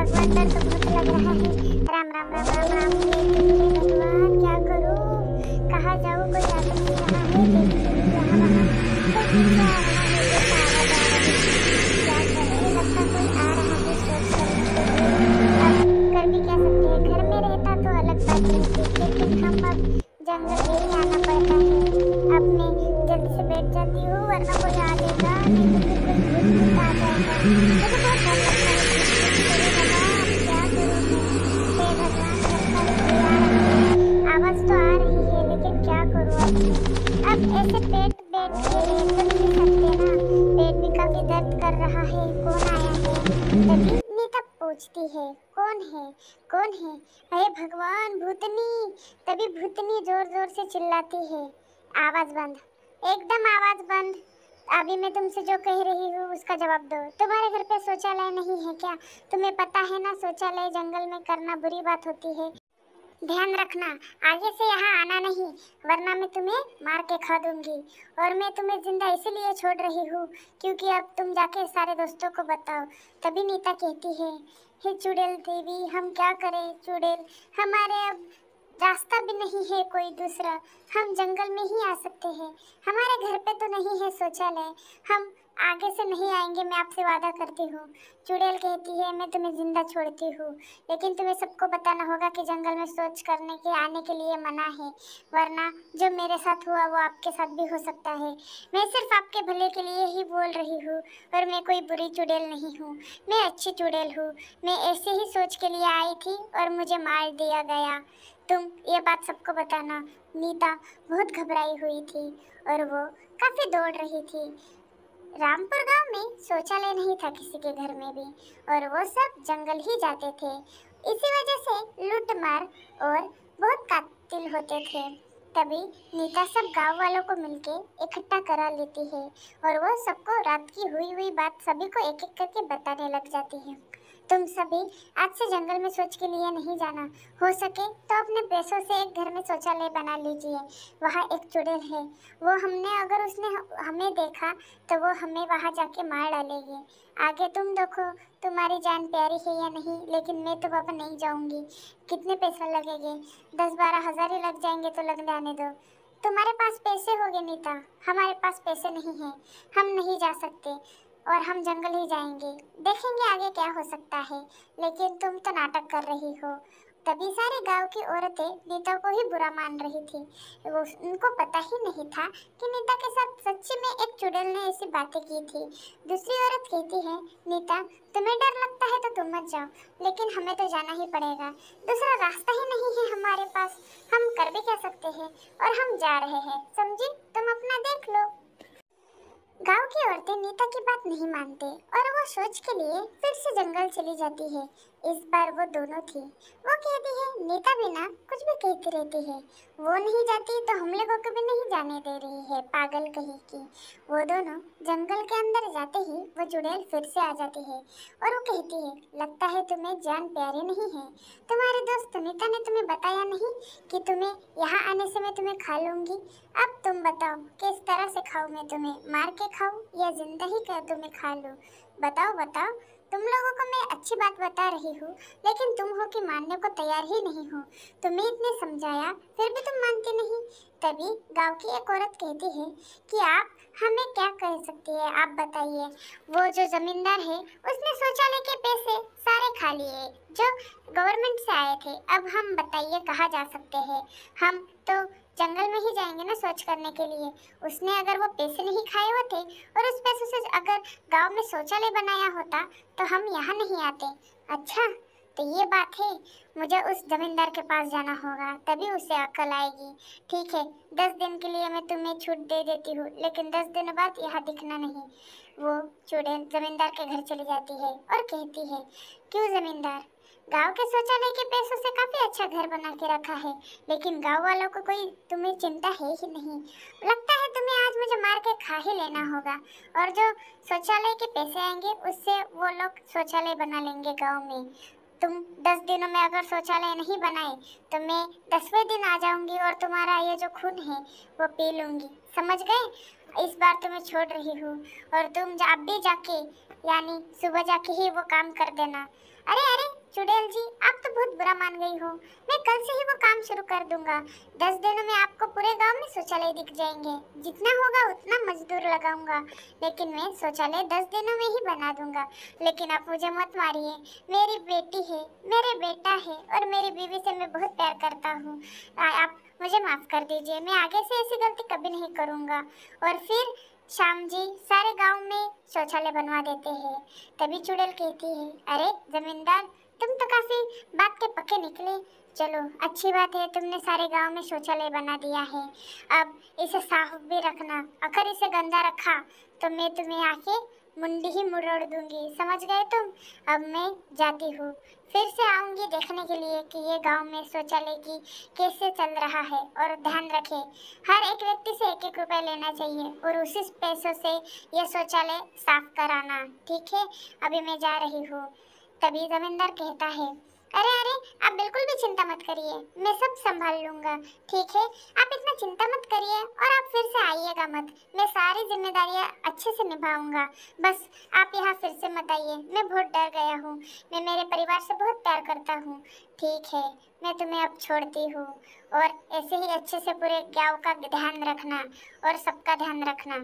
भगवान डर तो बहुत लग रहा है। राम राम राम राम राम। हे भगवान क्या करूं, कहाँ जाऊं, कोई आ तो नहीं रहा है। देखती हूँ यहाँ वहाँ कोई पीछे आ रहा है, जैसा आवाज आ रही है। क्या करे, लगता कोई आ रहा है सर्च करने के लिए। अब कर भी क्या सकते हैं, घर में रहता तो अलग बात रहती, लेकिन हम अब जंगल में ही आना पड़ता है। अब मैं जल्दी से बैठ जाती हूँ वरना कोई आ जाएगा, नहीं तो फिर कोई भूत भूत आ जाएगा। मुझे बहुत डर लगता है भूत भूत से। हे भगवान क्या करूँ मैं। हे भगवान लगता है कोई आ रहा है, आवाज तो आ रही है, लेकिन क्या करूँ अब मैं। अब ऐसे पेट बैठ के रह तो नहीं सकते ना, पेट भी काफी दर्द कर रहा है। कौन आया है? तभी नीता पूछती है, कौन है, कौन है? हे भगवान भूतनी। तभी भूतनी जोर जोर से चिल्लाती है, आवाज बंद, एकदम आवाज बंद। अभी मैं तुमसे जो कह रही हूँ उसका जवाब दो। तुम्हारे घर पे शौचालय नहीं है क्या? तुम्हें पता है ना शौचालय जंगल में करना बुरी बात होती है। ध्यान रखना, आगे से यहाँ आना नहीं, वरना मैं तुम्हें मार के खा दूंगी। और मैं तुम्हें जिंदा इसीलिए छोड़ रही हूँ क्योंकि अब तुम जाके सारे दोस्तों को बताओ। तभी नीता कहती है, हे चुड़ैल देवी हम क्या करें चुड़ैल, हमारे अब रास्ता भी नहीं है कोई दूसरा, हम जंगल में ही आ सकते हैं। हमारे घर पे तो नहीं है शौचालय, हम आगे से नहीं आएंगे, मैं आपसे वादा करती हूँ। चुड़ैल कहती है, मैं तुम्हें जिंदा छोड़ती हूँ, लेकिन तुम्हें सबको बताना होगा कि जंगल में शौच करने के आने के लिए मना है, वरना जो मेरे साथ हुआ वो आपके साथ भी हो सकता है। मैं सिर्फ आपके भले के लिए ही बोल रही हूँ, और मैं कोई बुरी चुड़ैल नहीं हूँ, मैं अच्छी चुड़ैल हूँ। मैं ऐसे ही सोच के लिए आई थी और मुझे मार दिया गया। तुम ये बात सबको बताना। नीता बहुत घबराई हुई थी और वो काफी दौड़ रही थी। रामपुर गांव में शौचालय नहीं था किसी के घर में भी, और वो सब जंगल ही जाते थे। इसी वजह से लूटमार और बहुत कातिल होते थे। तभी नीता सब गांव वालों को मिलके इकट्ठा करा लेती है और वो सबको रात की हुई हुई बात सभी को एक एक करके बताने लग जाती है। तुम सभी आज से जंगल में शौच के लिए नहीं जाना, हो सके तो अपने पैसों से एक घर में शौचालय बना लीजिए। वहाँ एक चुड़ैल है, वो हमने अगर उसने हमें देखा तो वो हमें वहाँ जाके मार डालेगी। आगे तुम देखो तुम्हारी जान प्यारी है या नहीं, लेकिन मैं तो बाबा नहीं जाऊंगी। कितने पैसा लगेंगे? 10-12 हज़ार ही लग जाएंगे तो लग जाने दो। तुम्हारे पास पैसे होंगे नीता, हमारे पास पैसे नहीं हैं, हम नहीं जा सकते और हम जंगल ही जाएंगे, देखेंगे आगे क्या हो सकता है। लेकिन तुम तो नाटक कर रही हो। तभी सारे गांव की औरतें नीता को ही बुरा मान रही थी। वो उनको पता ही नहीं था कि नीता के साथ सच्ची में एक चुड़ैल ने ऐसी बातें की थी। दूसरी औरत कहती है, नीता तुम्हें डर लगता है तो तुम मत जाओ, लेकिन हमें तो जाना ही पड़ेगा, दूसरा रास्ता ही नहीं है हमारे पास। हम कर भी क्या सकते हैं, और हम जा रहे हैं, समझी, तुम अपना देख लो। गांव की औरतें नीता की बात नहीं मानते और वो शौच के लिए फिर से जंगल चली जाती है। इस बार वो दोनों थी। वो कहती है, नीता बिना कुछ भी कहती रहती है, वो नहीं जाती तो हम लोगों को भी नहीं जाने दे रही है, पागल कहीं की। वो दोनों जंगल के अंदर जाते ही वो चुड़ैल फिर से आ जाती है और वो कहती है, लगता है तुम्हें जान प्यारी नहीं है। तुम्हारे दोस्त नीता ने तुम्हें बताया नहीं कि तुम्हें यहाँ आने से मैं तुम्हें खा लूंगी। अब तुम बताओ किस तरह से खाऊं मैं तुम्हें, मार के खाऊं या जिंदा ही कर तुम्हें खा लूं? बताओ बताओ। तुम लोगों को मैं अच्छी बात बता रही हूँ, लेकिन तुम हो कि मानने को तैयार ही नहीं हो। तुम्हें इतने समझाया फिर भी तुम मानते नहीं। तभी गांव की एक औरत कहती है कि आप हमें क्या कह सकती है, आप बताइए। वो जो जमींदार है उसने शौचालय के पैसे सारे खा लिए जो गवर्नमेंट से आए थे। अब हम बताइए कहाँ जा सकते हैं? हम तो जंगल में ही जाएंगे ना शौच करने के लिए। उसने अगर वो पैसे नहीं खाए होते और उस पैसों से अगर गांव में शौचालय बनाया होता तो हम यहाँ नहीं आते। अच्छा तो ये बात है, मुझे उस जमींदार के पास जाना होगा, तभी उसे अक्ल आएगी। ठीक है, 10 दिन के लिए मैं तुम्हें छूट दे देती हूँ, लेकिन 10 दिन बाद यहाँ दिखना नहीं। वो चुड़ैल जमींदार के घर चली जाती है और कहती है, क्यों जमींदार, गांव के शौचालय के पैसों से काफी अच्छा घर बना के रखा है, लेकिन गांव वालों को कोई तुम्हें चिंता है ही नहीं। लगता है तुम्हें आज मुझे मार के खा ही लेना होगा, और जो शौचालय के पैसे आएंगे उससे वो लोग शौचालय बना लेंगे गांव में। तुम 10 दिनों में अगर शौचालय नहीं बनाए तो मैं 10वें दिन आ जाऊंगी और तुम्हारा ये जो खून है वो पी लूंगी, समझ गए? इस बार तुम्हें छोड़ रही हूँ और तुम अब भी जाके यानी सुबह जाके ही वो काम कर देना। अरे अरे चुड़ैल जी, आप तो बहुत बुरा मान गई हो। मैं कल से ही वो काम शुरू कर दूंगा। 10 दिनों में आपको पूरे गांव में शौचालय दिख जाएंगे। जितना होगा उतना मजदूर लगाऊंगा, लेकिन मैं शौचालय 10 दिनों में ही बना दूंगा। लेकिन आप मुझे मत मारिए, मेरी बेटी है, मेरे बेटा है और मेरी बीवी से मैं बहुत प्यार करता हूँ। आप मुझे माफ कर दीजिए, मैं आगे से ऐसी गलती कभी नहीं करूंगा। और फिर श्याम जी सारे गांव में शौचालय बनवा देते हैं। तभी चुड़ैल कहती है, अरे जमींदार, तुम तो काफी बात के पक्के निकले। चलो अच्छी बात है, तुमने सारे गांव में शौचालय बना दिया है। अब इसे साफ भी रखना, अगर इसे गंदा रखा तो मैं तुम्हें आके मुंडी ही मुड़ोड़ दूंगी, समझ गए तुम। अब मैं जाती हूँ, फिर से आऊंगी देखने के लिए कि ये गांव में शौचालय की कैसे चल रहा है। और ध्यान रखें, हर एक व्यक्ति से 1-1 रुपए लेना चाहिए और उसी पैसों से ये शौचालय साफ कराना, ठीक है। अभी मैं जा रही हूँ। तभी जमींदार कहता है, अरे अरे, आप बिल्कुल भी चिंता मत करिए, मैं सब संभाल लूंगा, ठीक है। आप इतना चिंता मत करिए और आप फिर से आइएगा मत, मैं सारी जिम्मेदारियां अच्छे से निभाऊंगा। बस आप यहाँ फिर से मत आइए, मैं बहुत डर गया हूँ। मैं मेरे परिवार से बहुत प्यार करता हूँ, ठीक है। मैं तुम्हें अब छोड़ती हूँ और ऐसे ही अच्छे से पूरे गाँव का ध्यान रखना और सबका ध्यान रखना।